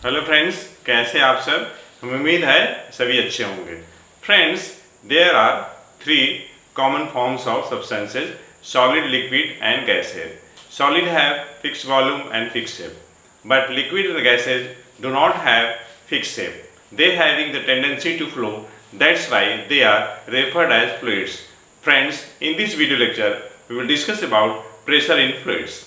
Hello friends, कैसे आप सब। हमें उम्मीद है सभी अच्छे होंगे। Friends, there are three common forms of substances: solid, liquid and gases. Solid have fixed volume and fixed shape, but liquid and gases do not have fixed shape. They having the tendency to flow. That's why they are referred as fluids. Friends, in this video lecture, we will discuss about pressure in fluids.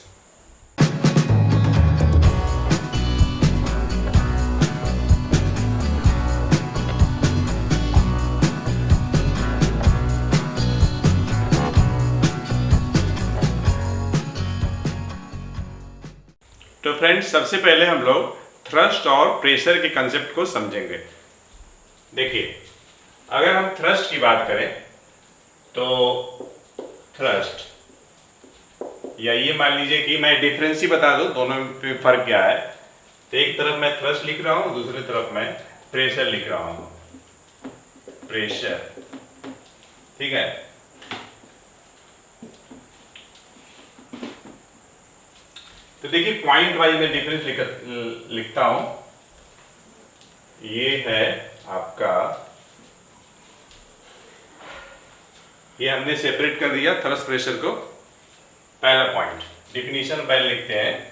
तो friends, सबसे पहले हम लोग thrust और pressure के concept को समझेंगे। देखिए, अगर हम थ्रस्ट की बात करें तो थ्रस्ट, या ये मान लीजिए कि मैं डिफरेंस ही बता दूं दोनों में फर्क क्या है। तो एक तरफ मैं थ्रस्ट लिख रहा हूं, दूसरी तरफ मैं प्रेशर लिख रहा हूं। प्रेशर, ठीक है। तो देखिए, पॉइंट वाइज मैं डिफरेंस लिखता हूं। ये है आपका, ये हमने सेपरेट कर दिया थ्रस्ट प्रेशर को। पहला पॉइंट, डिफिनीशन पहले लिखते हैं।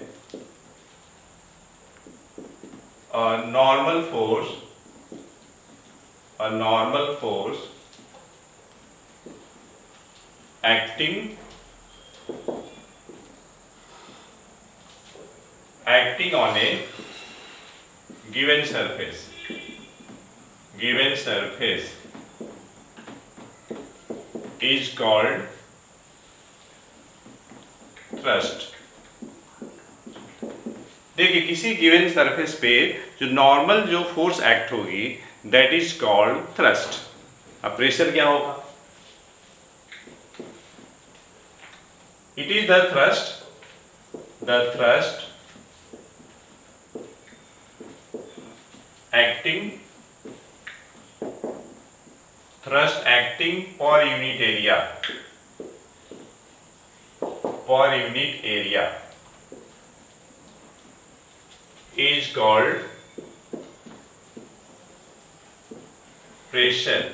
Normal force acting on a given surface is called thrust. देखिए, किसी गिवन सरफेस पे जो नॉर्मल जो फोर्स एक्ट होगी, दैट इज कॉल्ड थ्रस्ट। अब प्रेशर क्या होगा? It is the thrust acting per unit area is called pressure.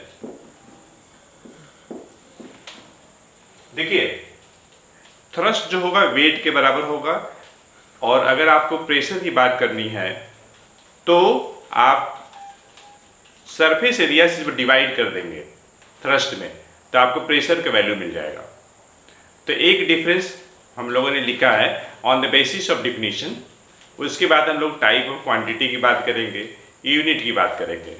देखिए, थ्रस्ट जो होगा वेट के बराबर होगा, और अगर आपको प्रेशर की बात करनी है तो आप सरफेस एरिया से डिवाइड कर देंगे थ्रस्ट में, तो आपको प्रेशर का वैल्यू मिल जाएगा। तो एक डिफरेंस हम लोगों ने लिखा है on the basis of definition. उसके बाद हम लोग टाइप ऑफ क्वांटिटी की बात करेंगे, यूनिट की बात करेंगे।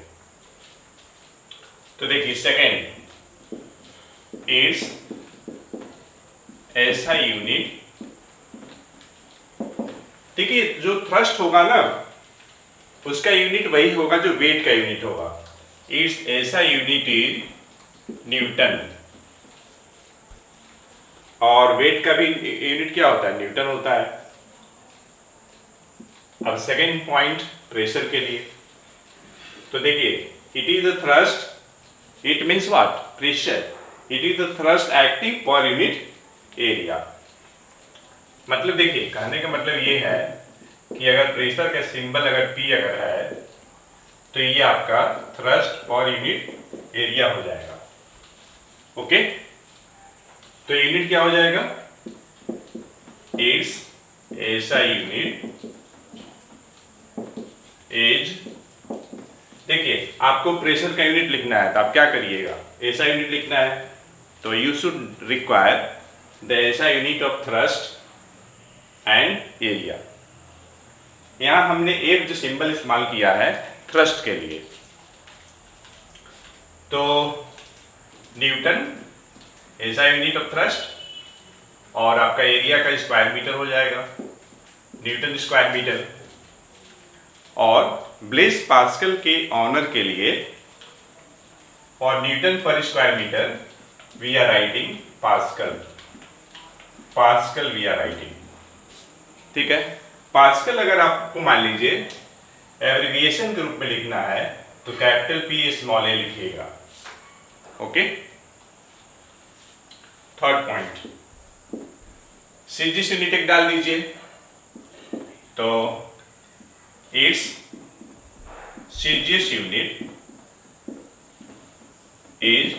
तो देखिए, सेकेंड, इट्स ऐसा यूनिट। देखिए, जो थ्रस्ट होगा ना, उसका यूनिट वही होगा जो वेट का यूनिट होगा। इट्स ऐसा यूनिट इज न्यूटन, और वेट का भी यूनिट क्या होता है? न्यूटन होता है। अब सेकेंड पॉइंट प्रेशर के लिए, तो देखिए, it is the thrust, it means what? Pressure. It is the thrust acting per unit area. मतलब देखिए, कहने का मतलब ये है कि अगर प्रेशर का सिंबल अगर P अगर है, तो ये आपका थ्रस्ट पर यूनिट एरिया हो जाएगा। ओके, तो यूनिट क्या हो जाएगा? इट्स ऐसा यूनिट इज, देखिए, आपको प्रेशर का यूनिट लिखना है तो आप क्या करिएगा? ऐसा यूनिट लिखना है, तो यू शुड रिक्वायर द ऐसा unit of thrust and area. यहां हमने एक जो सिंबल इस्तेमाल किया है थ्रस्ट के लिए, तो न्यूटन ऐसा यूनिट ऑफ थ्रस्ट, और आपका एरिया का स्क्वायर मीटर हो जाएगा, न्यूटन स्क्वायर मीटर। और ब्लेस पास्कल के ऑनर के लिए, और न्यूटन पर square metre we are writing pascal we are writing. ठीक है, पास्कल अगर आपको मान लीजिए एब्रिविएशन के रूप में लिखना है तो कैपिटल P स्मॉल a लिखिएगा। Okay, third point, CGS unit एक डाल दीजिए, तो इट्स CGS यूनिट इज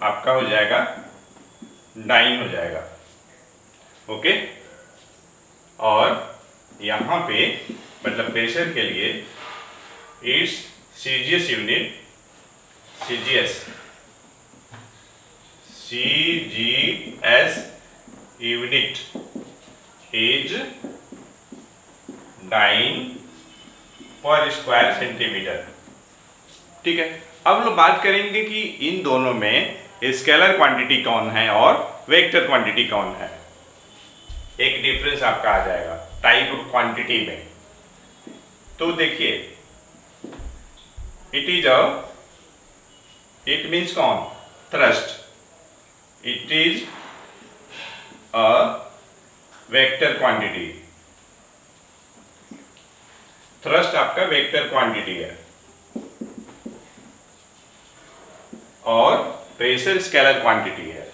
आपका हो जाएगा डाइन हो जाएगा। ओके, और यहां पे मतलब प्रेशर के लिए it's CGS unit CGS unit is dyne per square centimetre. ठीक है, अब लोग बात करेंगे कि इन दोनों में स्केलर क्वांटिटी कौन है और वेक्टर क्वांटिटी कौन है। एक डिफरेंस आपका आ जाएगा टाइप ऑफ क्वांटिटी में। तो देखिए, इट मीन्स कौन, thrust, it is a vector quantity. Thrust आपका वेक्टर क्वांटिटी है और प्रेशर स्केलर क्वांटिटी है।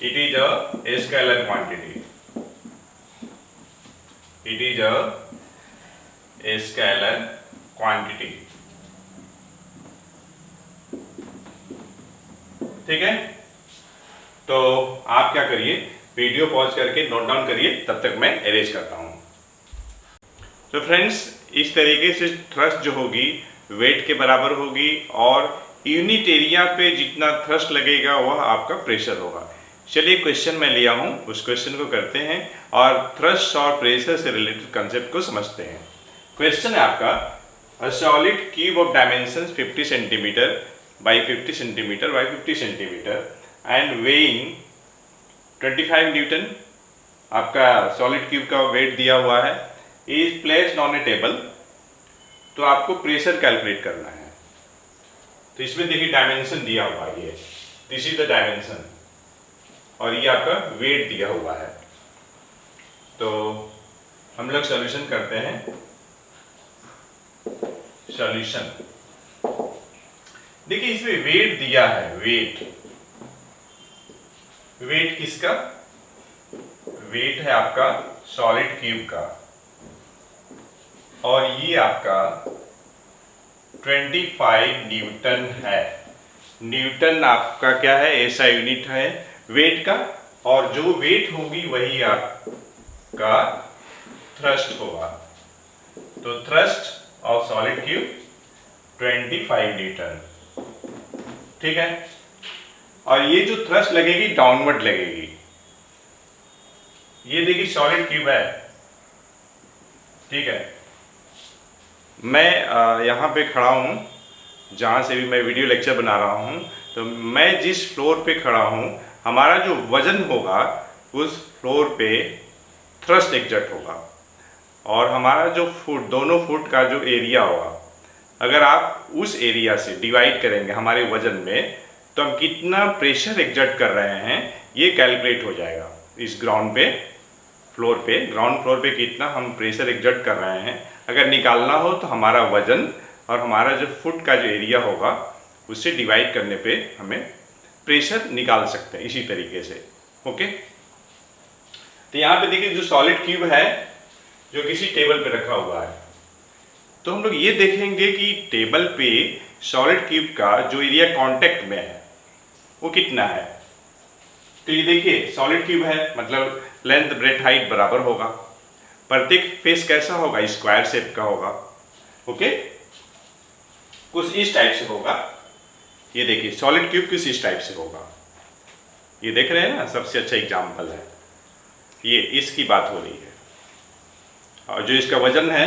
It is a scalar quantity, it is a scalar quantity. ठीक है, तो आप क्या करिए, वीडियो पॉज करके नोट डाउन करिए, तब तक मैं अरेंज करता हूं। तो फ्रेंड्स, इस तरीके से थ्रस्ट जो होगी वेट के बराबर होगी और यूनिट एरिया पे जितना थ्रस्ट लगेगा वह आपका प्रेशर होगा। चलिए, क्वेश्चन मैं लिया हूं, उस क्वेश्चन को करते हैं और थ्रस्ट और प्रेशर से रिलेटेड कंसेप्ट को समझते हैं। क्वेश्चन है आपका, a solid cube of dimensions 50 centimetre by 50 centimetre by 50 centimetre and weighing 25 Newton, आपका सॉलिड क्यूब का वेट दिया हुआ है, is placed on A table. तो आपको प्रेशर कैलकुलेट करना है। तो इसमें देखिए डायमेंशन दिया हुआ है, ये दिस इज द डायमेंशन और ये आपका वेट दिया हुआ है। तो हम लोग सॉल्यूशन करते हैं। सॉल्यूशन देखिए, इसमें वेट दिया है, वेट किसका, वेट है आपका सॉलिड क्यूब का और ये आपका 25 न्यूटन है। न्यूटन आपका क्या है, ऐसा यूनिट है वेट का, और जो वेट होगी वही आपका थ्रस्ट होगा। तो thrust of solid cube 25 Newton. ठीक है, और ये जो थ्रस्ट लगेगी डाउनवर्ड लगेगी। ये देखिए सॉलिड क्यूब है, ठीक है। मैं यहाँ पे खड़ा हूँ जहाँ से भी मैं वीडियो लेक्चर बना रहा हूँ, तो मैं जिस फ्लोर पे खड़ा हूँ हमारा जो वजन होगा उस फ्लोर पे थ्रस्ट एग्जर्ट होगा, और हमारा जो फुट, दोनों फुट का जो एरिया होगा, अगर आप उस एरिया से डिवाइड करेंगे हमारे वजन में, तो हम कितना प्रेशर एग्जर्ट कर रहे हैं ये कैलकुलेट हो जाएगा। इस ग्राउंड फ्लोर पे कितना हम प्रेशर एग्जर्ट कर रहे हैं, अगर निकालना हो तो हमारा वजन और हमारा जो फुट का जो एरिया होगा उससे डिवाइड करने पे हमें प्रेशर निकाल सकते हैं इसी तरीके से। ओके, तो यहाँ पे देखिए जो सॉलिड क्यूब है जो किसी टेबल पे रखा हुआ है, तो हम लोग ये देखेंगे कि टेबल पे सॉलिड क्यूब का जो एरिया कांटेक्ट में है वो कितना है। तो ये देखिए सॉलिड क्यूब है, मतलब लेंथ ब्रेथ हाइट बराबर होगा। प्रत्येक फेस कैसा होगा, स्क्वायर शेप का होगा। ओके, कुछ इस टाइप से होगा। ये देखिए सॉलिड क्यूब किस इस टाइप से होगा, ये देख रहे हैं ना, सबसे अच्छा एग्जाम्पल है ये, इसकी बात हो रही है। और जो इसका वजन है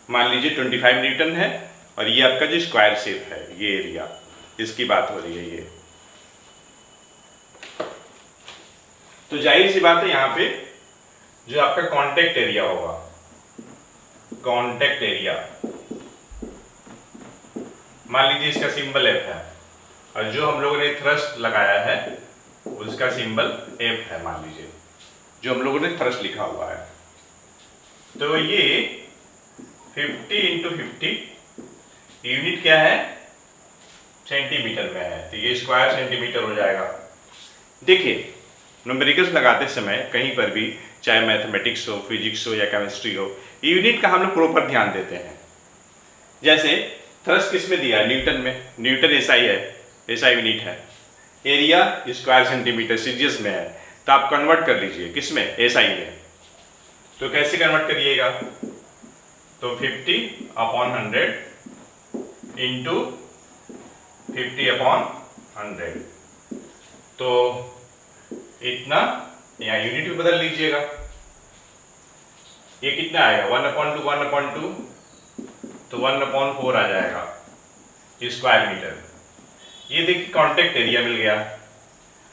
मान लीजिए 25 न्यूटन है, और ये आपका जो स्क्वायर शेप है ये एरिया, इसकी बात हो रही है ये। तो जाहिर सी बात है यहाँ पे जो आपका कांटेक्ट एरिया होगा, कांटेक्ट एरिया मान लीजिए इसका सिंबल F है, और जो हम लोगों ने थ्रस्ट लगाया है उसका सिंबल F है, मान लीजिए जो हम लोगों ने थ्रस्ट लिखा हुआ है। तो ये 50 इंटू 50 यूनिट क्या है, सेंटीमीटर में है, तो ये स्क्वायर सेंटीमीटर हो जाएगा। देखिए न्यूमेरिकल्स लगाते समय कहीं पर भी, चाहे मैथमेटिक्स हो, फिजिक्स हो या केमिस्ट्री हो, यूनिट का हम लोग प्रॉपर ध्यान देते हैं। जैसे थ्रस्ट किस में दिया है? न्यूटन में। न्यूटन एसआई है, एसआई यूनिट है। एरिया स्क्वायर सेंटीमीटर सीजीएस में है, तो आप कन्वर्ट कर लीजिए किस में? एसआई में। तो कैसे कन्वर्ट करिएगा? तो 50/100 इंटू 50/100, तो इतना यहाँ यूनिट भी बदल लीजिएगा। ये कितना आएगा? 1/2 तो 1/4 आ जाएगा स्क्वायर मीटर। ये देखिए कांटेक्ट एरिया मिल गया।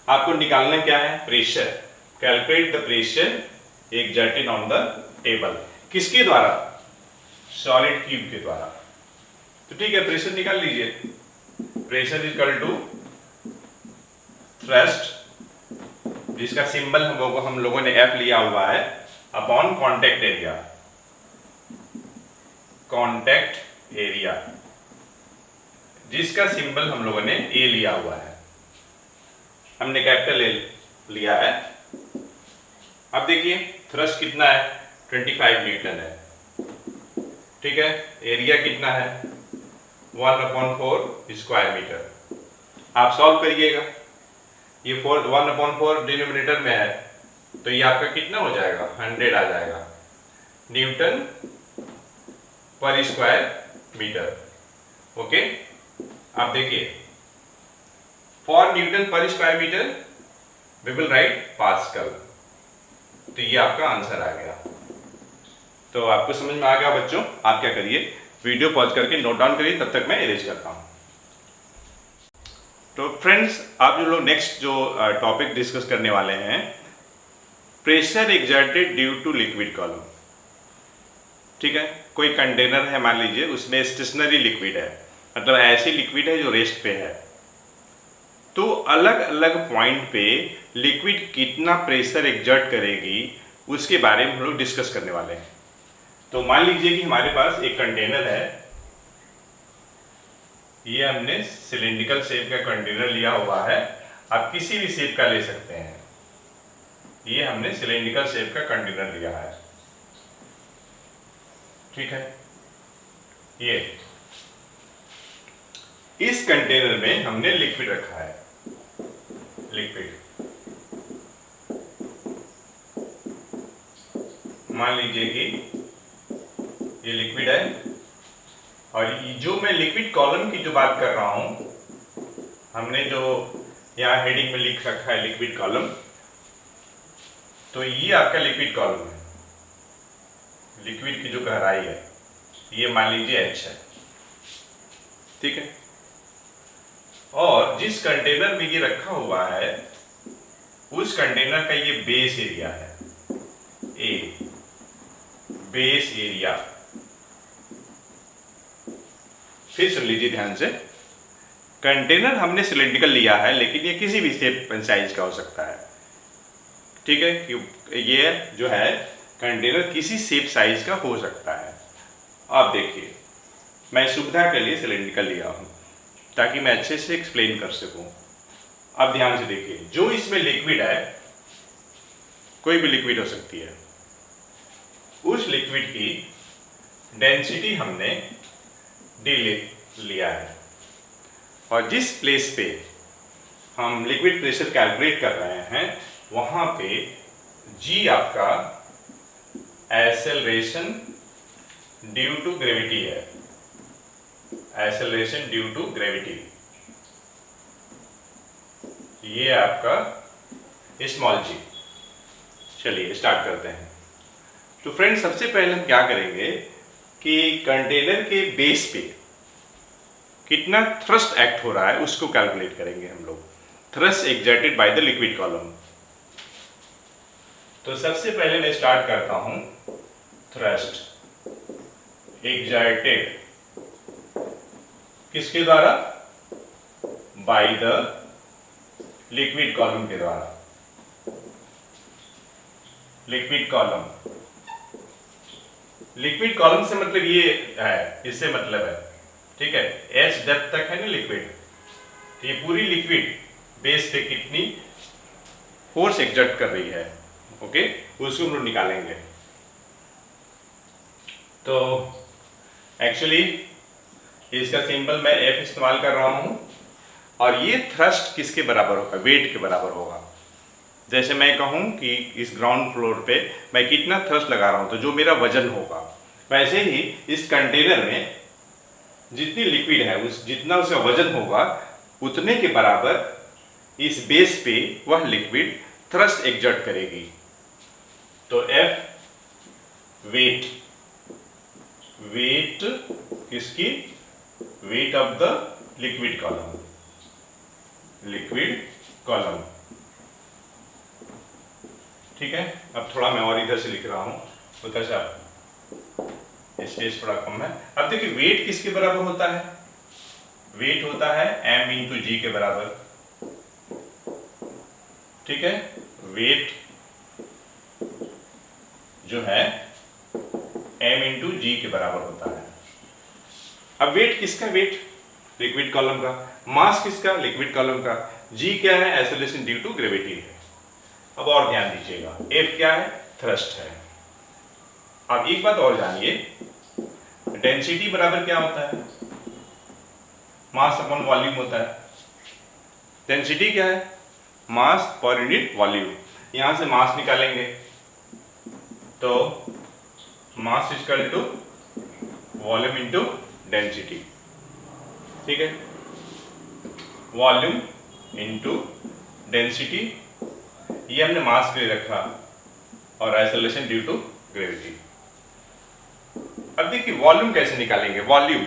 आपको निकालना क्या है? Pressure. Calculate the pressure exerted on the table. किसके द्वारा? सॉलिड क्यूब के द्वारा। तो ठीक है, प्रेशर निकाल लीजिए। प्रेशर इक्वल टू थ्रस्ट, जिसका सिंबल हम लोगों ने F लिया हुआ है, upon contact area. Contact area जिसका सिंबल हम लोगों ने A लिया हुआ है, हमने कैपिटल A लिया है। अब देखिए थ्रस्ट कितना है? 25 न्यूटन है। ठीक है, एरिया कितना है? 1/4 स्क्वायर मीटर। आप सॉल्व करिएगा। ये 1/4 डिनोमिनेटर में है, तो ये आपका कितना हो जाएगा? 100 आ जाएगा न्यूटन पर स्क्वायर मीटर। ओके, आप देखिए फॉर न्यूटन पर square metre we will write pascal. तो ये आपका आंसर आ गया। तो आपको समझ में आ गया बच्चों? आप क्या करिए, वीडियो पॉज करके नोट डाउन करिए, तब तक मैं इरेज करता हूं। तो फ्रेंड्स, आप जो लोग नेक्स्ट जो टॉपिक डिस्कस करने वाले हैं, pressure exerted due to liquid column. ठीक है, कोई कंटेनर है मान लीजिए, उसमें स्टेशनरी लिक्विड है, मतलब ऐसी लिक्विड है जो रेस्ट पे है। तो अलग अलग पॉइंट पे लिक्विड कितना प्रेशर एक्सर्ट करेगी उसके बारे में हम लोग डिस्कस करने वाले हैं। तो मान लीजिए कि हमारे पास एक कंटेनर है, ये हमने सिलिंड्रिकल शेप का कंटेनर लिया हुआ है। आप किसी भी शेप का ले सकते हैं। ये हमने सिलिंड्रिकल शेप का कंटेनर लिया है। ठीक है, ये इस कंटेनर में हमने लिक्विड रखा है। लिक्विड मान लीजिए कि ये लिक्विड है, और जो मैं लिक्विड कॉलम की जो बात कर रहा हूं, हमने जो यहाँ हेडिंग में लिख रखा है लिक्विड कॉलम, तो ये आपका लिक्विड कॉलम है। लिक्विड की जो गहराई है ये मान लीजिए h है। ठीक है, और जिस कंटेनर में ये रखा हुआ है उस कंटेनर का ये बेस एरिया है A, बेस एरिया। फिर सुन लीजिए ध्यान से, कंटेनर हमने सिलिंड्रिकल लिया है, लेकिन ये किसी भी शेप एंड साइज का हो सकता है। ठीक है, ये जो है कंटेनर किसी शेप साइज का हो सकता है। आप देखिए, मैं सुविधा के लिए सिलिंड्रिकल लिया हूं ताकि मैं अच्छे से एक्सप्लेन कर सकूं। अब ध्यान से देखिए, जो इसमें लिक्विड है, कोई भी लिक्विड हो सकती है, उस लिक्विड की डेंसिटी हमने D लिया है, और जिस प्लेस पे हम लिक्विड प्रेशर कैलकुलेट कर रहे हैं वहां पे G आपका एक्सेलरेशन ड्यू टू ग्रेविटी है। एक्सेलरेशन ड्यू टू ग्रेविटी, ये आपका स्मॉल g। चलिए स्टार्ट करते हैं। तो फ्रेंड्स, सबसे पहले हम क्या करेंगे कि कंटेनर के बेस पे कितना थ्रस्ट एक्ट हो रहा है उसको कैलकुलेट करेंगे हम लोग। Thrust exerted by the liquid column. तो सबसे पहले मैं स्टार्ट करता हूं, थ्रस्ट एक्सर्टेड किसके द्वारा? बाय द लिक्विड कॉलम के द्वारा। लिक्विड कॉलम, लिक्विड कॉलम से मतलब ये है, इससे मतलब है, ठीक है, H डेप्थ तक है ना लिक्विड, तो ये पूरी लिक्विड बेस पे कितनी फोर्स एक्सर्ट कर रही है, ओके, उसको हम लोग निकालेंगे। तो एक्चुअली इसका सिंबल मैं F इस्तेमाल कर रहा हूं, और ये थ्रस्ट किसके बराबर होगा? वेट के बराबर होगा। जैसे मैं कहूं कि इस ग्राउंड फ्लोर पे मैं कितना थ्रस्ट लगा रहा हूं, तो जो मेरा वजन होगा, वैसे ही इस कंटेनर में जितनी लिक्विड है उस जितना उसका वजन होगा उतने के बराबर इस बेस पे वह लिक्विड थ्रस्ट एक्सर्ट करेगी। तो F वेट, वेट किसकी? Weight of the liquid column, liquid column. ठीक है, अब थोड़ा मैं और इधर से लिख रहा हूं, उधर से आप स्पेस थोड़ा कम है। अब देखिए वेट किसके बराबर होता है? वेट होता है m इंटू जी के बराबर। ठीक है, वेट जो है m इंटू जी के बराबर होता है। अब वेट किसका? वेट लिक्विड कॉलम का। मास किसका? लिक्विड कॉलम का। g क्या है? एक्सेलरेशन ड्यू टू ग्रेविटी है। अब और ध्यान दीजिएगा, F क्या है? थ्रस्ट है। अब एक बात और जानिए, डेंसिटी बराबर क्या होता है? मास अपॉन वॉल्यूम होता है। डेंसिटी क्या है? मास पर यूनिट वॉल्यूम। यहां से मास निकालेंगे तो mass equal to volume into density. ठीक है, वॉल्यूम इंटू डेंसिटी, ये हमने मास के लिए रखा, और आइसोलेशन ड्यू टू ग्रेविटी। अब देखिए वॉल्यूम कैसे निकालेंगे? वॉल्यूम,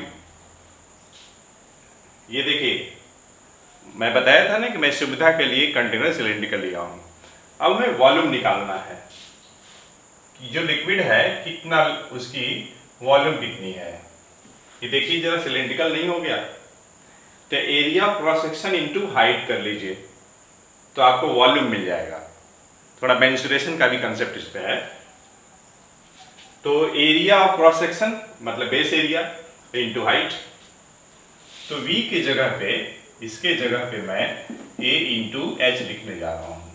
ये देखिए मैं बताया था ना कि मैं सुविधा के लिए कंटेनर सिलेंडर लिया हूं। अब हमें वॉल्यूम निकालना है कि जो लिक्विड है कितना, उसकी वॉल्यूम कितनी है। ये देखिए जरा सिलेंड्रिकल नहीं हो गया, तो area cross section into height कर लीजिए तो आपको वॉल्यूम मिल जाएगा। थोड़ा मेंसुरेशन का भी कंसेप्ट इस पे है। तो एरिया ऑफ क्रॉस सेक्शन मतलब बेस एरिया इंटू हाइट। तो V की जगह पे, इसके जगह पे मैं A इंटू एच लिखने जा रहा हूं।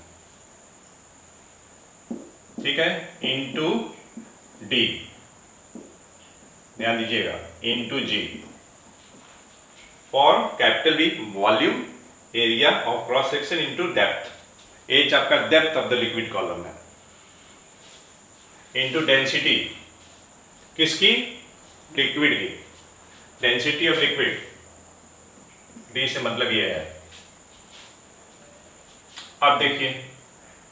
ठीक है, इंटू D, ध्यान दीजिएगा, into G for capital V volume, area of cross section into depth. H आपका depth of the liquid column है, इंटू डेंसिटी किसकी? लिक्विड की। डेंसिटी ऑफ लिक्विड, D से मतलब ये है। अब देखिए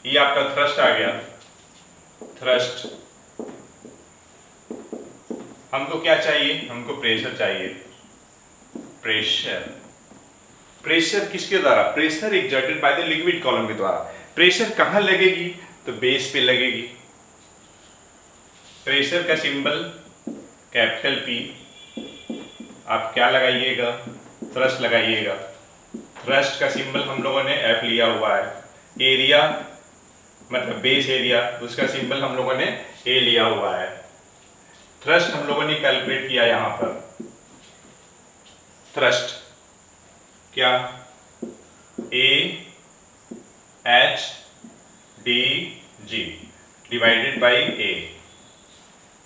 ये आपका थ्रस्ट आ गया। थ्रस्ट, हमको क्या चाहिए? हमको प्रेशर चाहिए। प्रेशर, प्रेशर किसके द्वारा? Pressure exerted by the liquid column के द्वारा। प्रेशर कहां लगेगी? तो बेस पे लगेगी। प्रेशर का सिंबल कैपिटल P। आप क्या लगाइएगा? थ्रस्ट लगाइएगा। थ्रस्ट का सिंबल हम लोगों ने F लिया हुआ है। एरिया मतलब बेस एरिया, उसका सिंबल हम लोगों ने A लिया हुआ है। थ्रस्ट हम लोगों ने कैलकुलेट किया यहां पर। थ्रस्ट क्या? A H D G divided by A।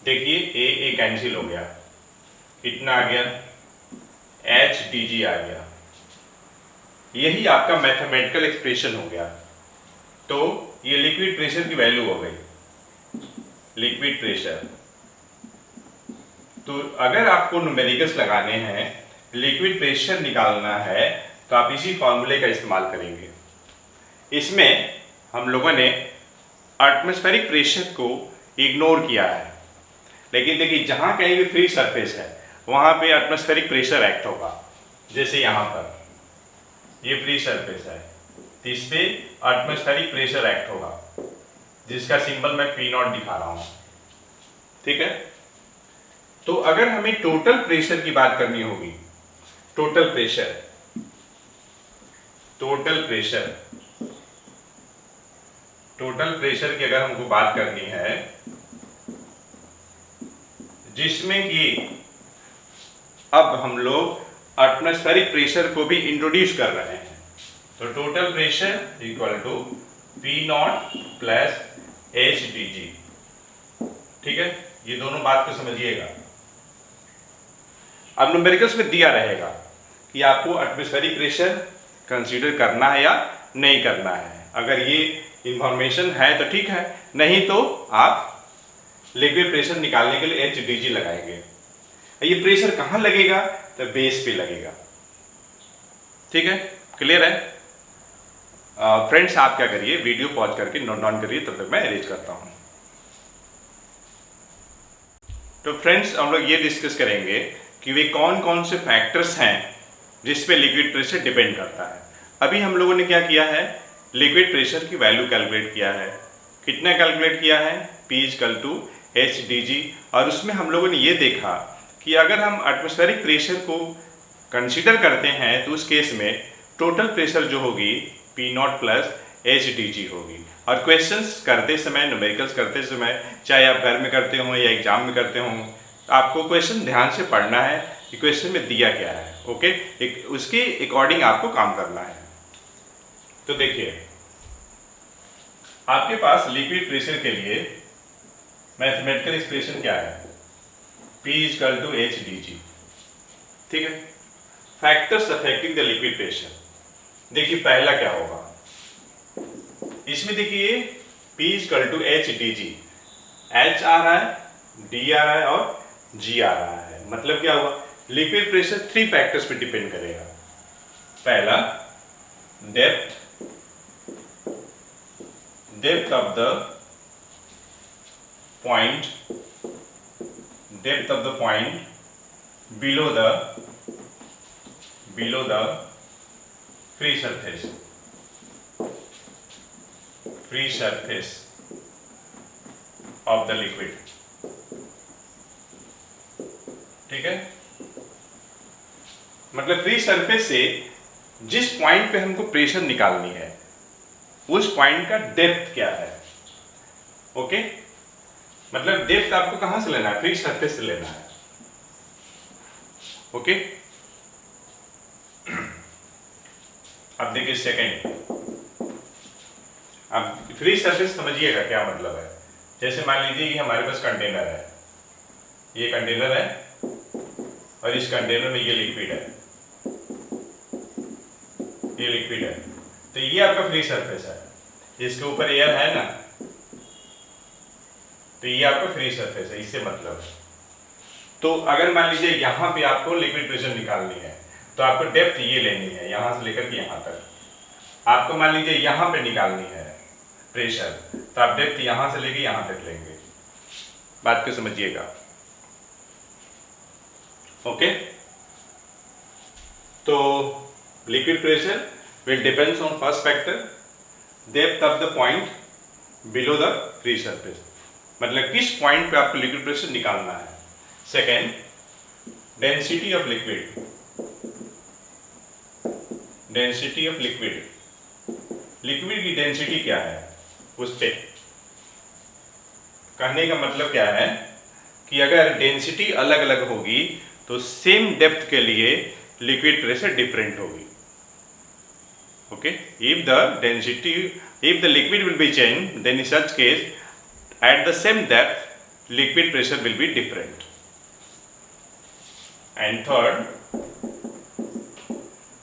देखिए A कैंसिल हो गया, कितना आ गया? H D G आ गया। यही आपका मैथमेटिकल एक्सप्रेशन हो गया। तो ये लिक्विड प्रेशर की वैल्यू हो गई, लिक्विड प्रेशर। तो अगर आपको न्यूमेरिकल्स लगाने हैं, लिक्विड प्रेशर निकालना है, तो आप इसी फॉर्मूले का इस्तेमाल करेंगे। इसमें हम लोगों ने एटमॉस्फेरिक प्रेशर को इग्नोर किया है, लेकिन देखिए जहां कहीं भी फ्री सरफेस है वहां पे एटमॉस्फेरिक प्रेशर एक्ट होगा। जैसे यहां पर ये फ्री सरफेस है, तो इस पे एटमॉस्फेरिक प्रेशर एक्ट होगा, जिसका सिंबल मैं P0 दिखा रहा हूं। ठीक है, तो अगर हमें टोटल प्रेशर की बात करनी होगी, total pressure, total pressure, total pressure की अगर हमको बात करनी है, जिसमें कि अब हम लोग एटमॉस्फेरिक प्रेशर को भी इंट्रोड्यूस कर रहे हैं, तो total pressure equal to P0 plus HDG। ठीक है, ये दोनों बात को समझिएगा। अब न्यूमेरिकल्स में दिया रहेगा कि आपको एटमॉस्फेरिक प्रेशर कंसीडर करना है या नहीं करना है। अगर ये इंफॉर्मेशन है तो ठीक है, नहीं तो आप लिक्विड प्रेशर निकालने के लिए HDG लगाएंगे। ये प्रेशर कहाँ लगेगा? तो बेस पे लगेगा। ठीक है, क्लियर है? फ्रेंड्स आप क्या करिए, वीडियो पॉज करके नोट डाउन करिए, तब तक मैं अरेंज करता हूँ। तो फ्रेंड्स हम लोग ये डिस्कस करेंगे कि वे कौन कौन से फैक्टर्स हैं जिस पे लिक्विड प्रेशर डिपेंड करता है। अभी हम लोगों ने क्या किया है, लिक्विड प्रेशर की वैल्यू कैलकुलेट किया है। कितना कैलकुलेट किया है? P = HDG। और उसमें हम लोगों ने ये देखा कि अगर हम एटमॉस्फेरिक प्रेशर को कंसीडर करते हैं तो उस केस में टोटल प्रेशर जो होगी P0 + HDG होगी। और क्वेश्चंस करते समय, न्यूमेरिकल्स करते समय, चाहे आप घर में करते हो या एग्जाम में करते हो, आपको क्वेश्चन ध्यान से पढ़ना है कि क्वेश्चन में दिया क्या है। ओके, उसके अकॉर्डिंग आपको काम करना है। तो देखिए, आपके पास लिक्विड प्रेशर के लिए मैथमेटिकल एक्सप्रेशन क्या है? P = HDG। ठीक है, factors affecting the liquid pressure. देखिए पहला क्या होगा, इसमें देखिए P = HDG, H आ रहा है, D आ रहा है और G आ रहा है। मतलब क्या हुआ, लिक्विड प्रेशर 3 फैक्टर्स पे डिपेंड करेगा। पहला depth of the point below the free surface of the liquid. ठीक है, मतलब फ्री सरफेस से जिस पॉइंट पे हमको प्रेशर निकालनी है उस पॉइंट का डेप्थ क्या है। ओके, मतलब डेप्थ आपको कहां से लेना है? फ्री सरफेस से लेना है। ओके, अब देखिए सेकंड, अब फ्री सरफेस समझिएगा क्या मतलब है। जैसे मान लीजिए कि हमारे पास कंटेनर है, ये कंटेनर है और इस कंटेनर में ये लिक्विड है, तो ये आपका फ्री सरफेस है। इसके ऊपर एयर है ना, तो ये आपका फ्री सरफेस है, इससे मतलब है। तो अगर मान लीजिए यहां पे आपको लिक्विड प्रेशर निकालनी है तो आपको डेप्थ ये लेनी है, यहां से लेकर के यहां तक। आपको मान लीजिए यहां पे निकालनी है प्रेशर, तो आप डेप्थ यहां से लेके यहां तक लेंगे। बात को समझिएगा। ओके, तो liquid pressure will depends on first factor, depth of the point below the free surface, मतलब किस पॉइंट पे आपको लिक्विड प्रेशर निकालना है। Second, density of liquid, liquid की डेंसिटी क्या है उस पे। कहने का मतलब क्या है कि अगर डेंसिटी अलग अलग होगी तो सेम डेप्थ के लिए लिक्विड प्रेशर डिफरेंट होगी। Okay, if the liquid will be changed, then in such case at the same depth liquid pressure will be different. And third,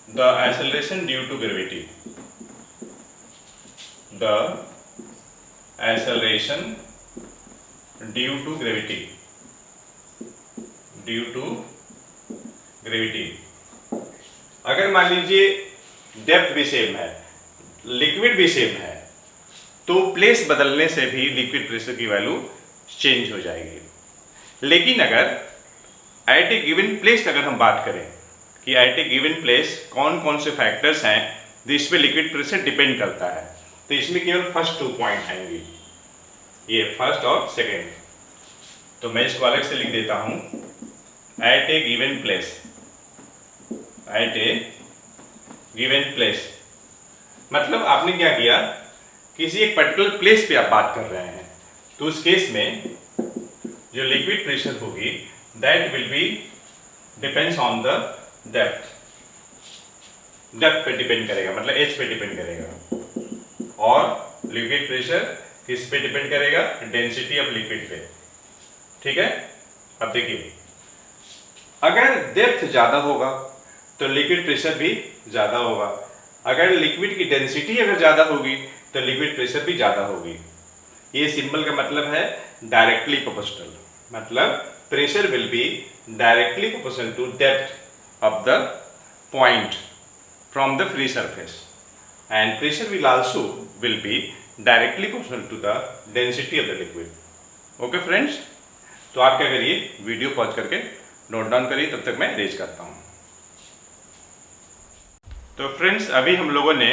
the acceleration due to gravity, अगर मान लीजिए depth भी same है, liquid भी same है, तो place बदलने से भी लिक्विड प्रेशर की वैल्यू चेंज हो जाएगी। लेकिन अगर एट ए गिवन प्लेस अगर हम बात करें कि एट ए गिवन प्लेस कौन कौन से फैक्टर्स हैं जिस पे लिक्विड प्रेशर डिपेंड करता है, तो इसमें केवल फर्स्ट 2 पॉइंट आएंगे, ये फर्स्ट और सेकेंड। तो मैं इसको अलग से लिख देता हूं, एट ए गिवन प्लेस, मतलब आपने क्या किया, किसी एक पर्टिकुलर प्लेस पे आप बात कर रहे हैं, तो उस केस में जो लिक्विड प्रेशर होगी that will be depends on the depth पे डिपेंड करेगा, मतलब एच पे डिपेंड करेगा। और लिक्विड प्रेशर किस पे डिपेंड करेगा? डेंसिटी ऑफ लिक्विड पे। ठीक है, अब देखिए, अगर डेप्थ ज़्यादा होगा तो लिक्विड प्रेशर भी ज़्यादा होगा। अगर लिक्विड की डेंसिटी अगर ज़्यादा होगी तो लिक्विड प्रेशर भी ज़्यादा होगी। ये सिंबल का मतलब है डायरेक्टली प्रोपोर्शनल, मतलब pressure will be directly proportional to depth of the point from the free surface and pressure will also will be directly proportional to the density of the liquid. Okay friends, तो आप क्या करिए, video pause करके note down करिए, तब तक मैं arrange करता हूँ। तो फ्रेंड्स, अभी हम लोगों ने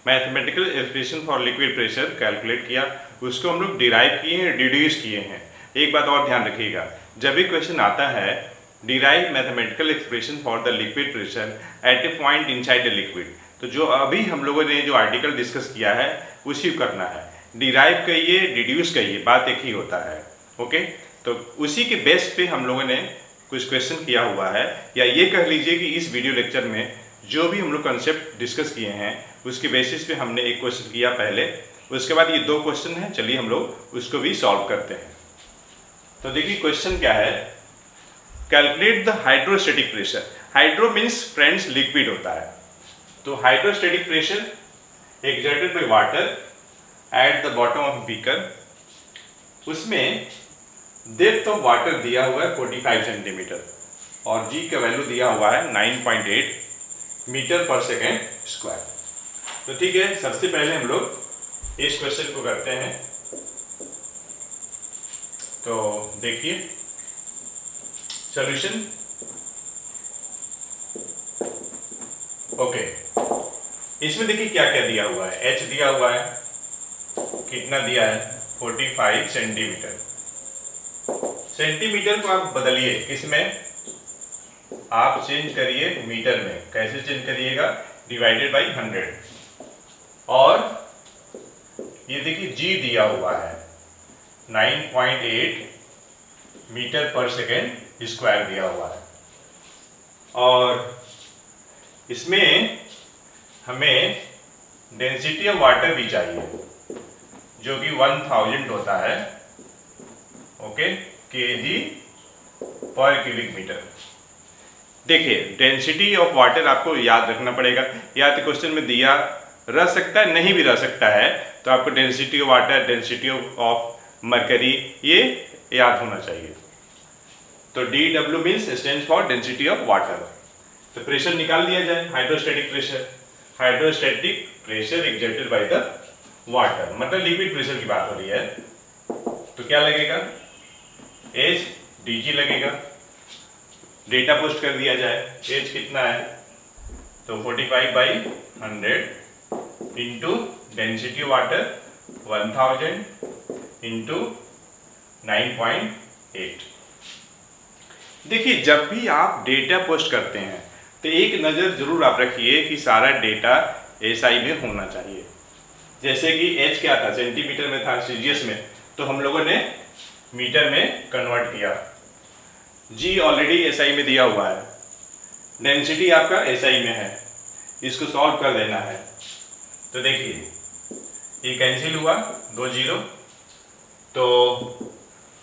mathematical expression for liquid pressure calculate किया, उसको हम लोग डिराइव किए हैं, डिड्यूस किए हैं। एक बात और ध्यान रखिएगा, जब भी क्वेश्चन आता है derive mathematical expression for the liquid pressure at A point inside the liquid, तो जो अभी हम लोगों ने जो आर्टिकल डिस्कस किया है उसी को करना है। डिराइव कहिए, डिड्यूस कहिए, बात एक ही होता है। ओके, तो उसी के बेस पे हम लोगों ने कुछ क्वेश्चन किया हुआ है, या ये कह लीजिए कि इस वीडियो लेक्चर में जो भी हम लोग कंसेप्ट डिस्कस किए हैं उसके बेसिस पे हमने एक क्वेश्चन किया पहले, उसके बाद ये 2 क्वेश्चन हैं, चलिए हम लोग उसको भी सॉल्व करते हैं। तो देखिए क्वेश्चन क्या है, calculate the hydrostatic pressure. Hydro means friends liquid होता है, तो hydrostatic pressure exerted by water at the bottom of beaker, उसमें डेप्थ ऑफ वाटर दिया हुआ है 45 सेंटीमीटर और जी का वैल्यू दिया हुआ है 9.8 मीटर पर सेकेंड स्क्वायर। तो ठीक है, सबसे पहले हम लोग इस क्वेश्चन को करते हैं। तो देखिए सॉल्यूशन। ओके, इसमें देखिए क्या क्या दिया हुआ है। H दिया हुआ है, कितना दिया है 45 सेंटीमीटर। सेंटीमीटर को आप बदलिए, किसमें आप चेंज करिए मीटर में। कैसे चेंज करिएगा, डिवाइडेड बाई 100। और ये देखिए जी दिया हुआ है 9.8 मीटर पर सेकेंड स्क्वायर दिया हुआ है, और इसमें हमें डेंसिटी ऑफ वाटर भी चाहिए जो कि 1000 होता है। ओके, केजी पर क्यूबिक मीटर। देखिए डेंसिटी ऑफ वाटर आपको याद रखना पड़ेगा, या तो क्वेश्चन में दिया रह सकता है, नहीं भी रह सकता है, तो आपको density of water, density of mercury, ये याद होना चाहिए। तो DW means stands for density of water. तो प्रेशर निकाल लिया जाए, hydrostatic pressure. Hydrostatic pressure exerted by the water, मतलब लिक्विड प्रेशर की बात हो रही है, तो क्या लगेगा, H dg लगेगा। डेटा पोस्ट कर दिया जाए, H कितना है, तो 45/100 इंटू डेंसिटी वाटर 1000 इंटू 9.8। देखिए जब भी आप डेटा पोस्ट करते हैं तो एक नज़र जरूर आप रखिए कि सारा डेटा SI में होना चाहिए। जैसे कि H क्या था, सेंटीमीटर में था, सीजीएस में, तो हम लोगों ने मीटर में कन्वर्ट किया। G ऑलरेडी SI में दिया हुआ है, डेंसिटी आपका SI में है, इसको सॉल्व कर देना है। तो देखिए ये कैंसिल हुआ, 2 0, तो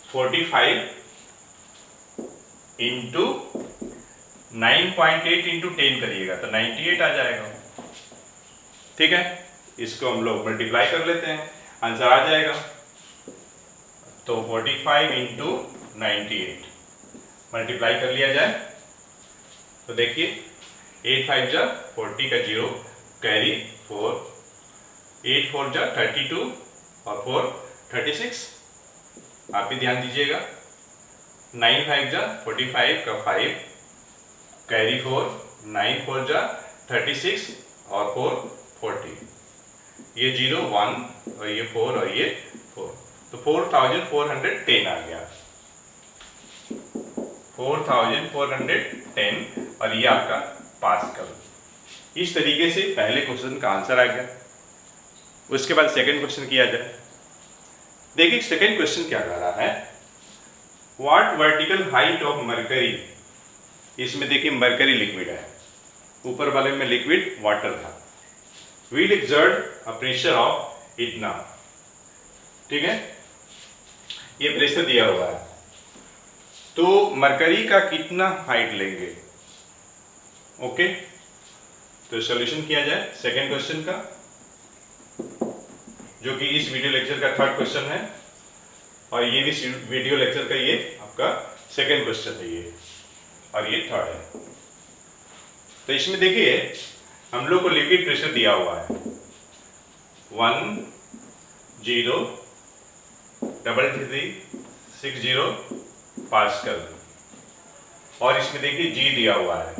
45 इंटू 9.8 इंटू 10 करिएगा तो 98 आ जाएगा। ठीक है, इसको हम लोग मल्टीप्लाई कर लेते हैं, आंसर आ जाएगा। तो 45 इंटू 98 मल्टीप्लाई कर लिया जाए तो देखिए 8 5 जा 40 का 0 कैरी 4, 8 4 जा 32 और 4 36। आप भी ध्यान दीजिएगा, 9 5 जा 45 का 5 कैरी 4, 9 4 जा 36 और 4 40, ये 0 1 और ये 4 और ये 4, तो 4410 आ गया, 4410, और ये आपका पास्कल। इस तरीके से पहले क्वेश्चन का आंसर आ गया। उसके बाद सेकंड क्वेश्चन किया जाए। देखिए सेकंड क्वेश्चन क्या कह रहा है, what vertical height of mercury. इसमें देखिए मरकरी लिक्विड है, ऊपर वाले में लिक्विड वाटर था, will exert a pressure of इतना। ठीक है, ये प्रेशर दिया हुआ है, तो मरकरी का कितना हाइट लेंगे। ओके, तो सॉल्यूशन किया जाए सेकेंड क्वेश्चन का, जो कि इस वीडियो लेक्चर का थर्ड क्वेश्चन है, और ये भी वीडियो लेक्चर का ये आपका सेकेंड क्वेश्चन है ये, और ये थर्ड है। तो इसमें देखिए हम लोग को लिक्विड प्रेशर दिया हुआ है 103360 पास्कल, और इसमें देखिए जी दिया हुआ है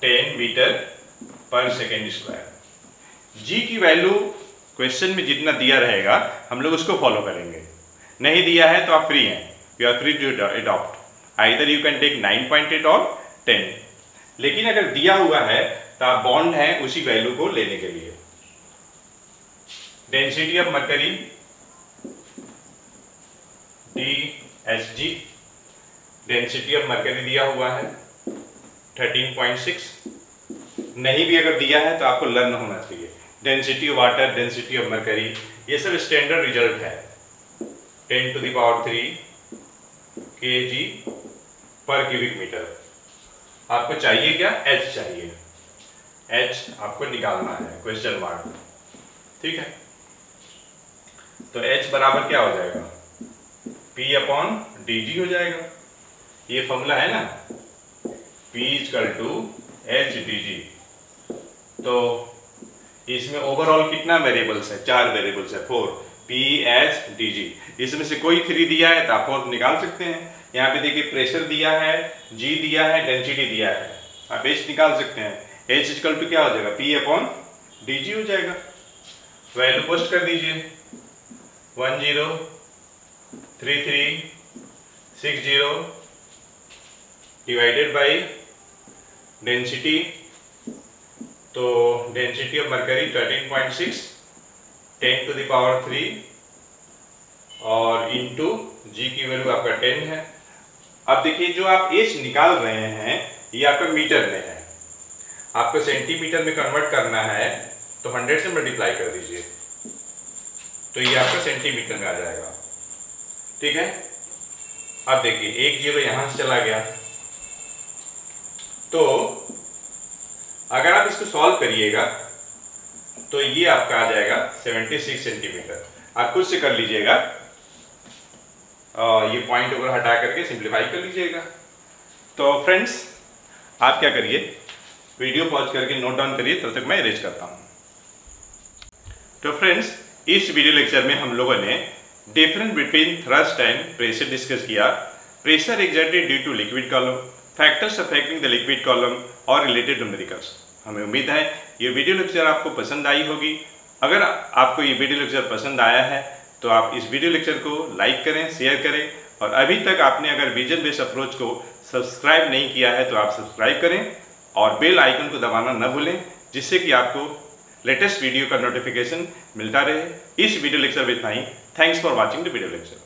10 मीटर पर सेकेंड स्क्वायर। जी की वैल्यू क्वेश्चन में जितना दिया रहेगा हम लोग उसको फॉलो करेंगे, नहीं दिया है तो आप फ्री हैं, you are free to adopt, either you can take 9.8 और 10। लेकिन अगर दिया हुआ है तो आप बॉन्ड है उसी वैल्यू को लेने के लिए। Density of mercury DHG, density of mercury दिया हुआ है 13.6। नहीं भी अगर दिया है तो आपको लर्न होना चाहिए। Density of water, density of mercury, ये सब स्टैंडर्ड रिजल्ट है। 10⁻³ kg पर क्यूबिक मीटर। आपको चाहिए क्या, H चाहिए, H आपको निकालना है, क्वेश्चन मार्क, ठीक है। तो H बराबर क्या हो जाएगा, P/dg हो जाएगा, ये फॉर्मूला है ना, P = H/dg। तो इसमें ओवरऑल कितना वेरिएबल्स है, 4 वेरिएबल्स है, 4 P/dg। इसमें से कोई फ्री दिया है तो आप 4 निकाल सकते हैं। यहाँ पे देखिए प्रेशर दिया है, G दिया है, डेंसिटी दिया है, आप H निकाल सकते हैं। H = क्या हो जाएगा, P/dg हो जाएगा। वैल्यू पोस्ट कर दीजिए 103360 डिवाइडेड बाई डेंसिटी। तो डेंसिटी ऑफ मरकरी 13.6, 10⁻³ और इंटू जी की वैल्यू आपका 10 है। अब देखिए जो आप H निकाल रहे हैं ये आपका मीटर में है, आपको सेंटीमीटर में कन्वर्ट करना है तो 100 से मल्टीप्लाई कर दीजिए, तो ये आपका सेंटीमीटर में आ जाएगा, ठीक है। अब देखिए 1 0 यहां से चला गया, तो अगर आप इसको सॉल्व करिएगा तो ये आपका आ जाएगा 76 सेंटीमीटर। आप खुद से कर लीजिएगा, ये पॉइंट ऊपर हटा करके सिंप्लीफाई कर लीजिएगा। तो फ्रेंड्स आप क्या करिए, वीडियो पॉज करके नोट डाउन करिए, तब तक मैं इरेज करता हूँ। तो फ्रेंड्स इस वीडियो लेक्चर में हम लोगों ने difference between thrust and pressure discuss किया। Pressure exerted due to liquid column, factors affecting the liquid column और रिलेटेड न्यूमेरिकल्स। हमें उम्मीद है ये वीडियो लेक्चर आपको पसंद आई होगी। अगर आपको ये वीडियो लेक्चर पसंद आया है तो आप इस वीडियो लेक्चर को लाइक करें, शेयर करें, और अभी तक आपने अगर विजन बेस्ड अप्रोच को सब्सक्राइब नहीं किया है तो आप सब्सक्राइब करें और बेल आइकन को दबाना न भूलें, जिससे कि आपको लेटेस्ट वीडियो का नोटिफिकेशन मिलता रहे। इस वीडियो लेक्चर में इतना ही। Thanks for watching the video lecture.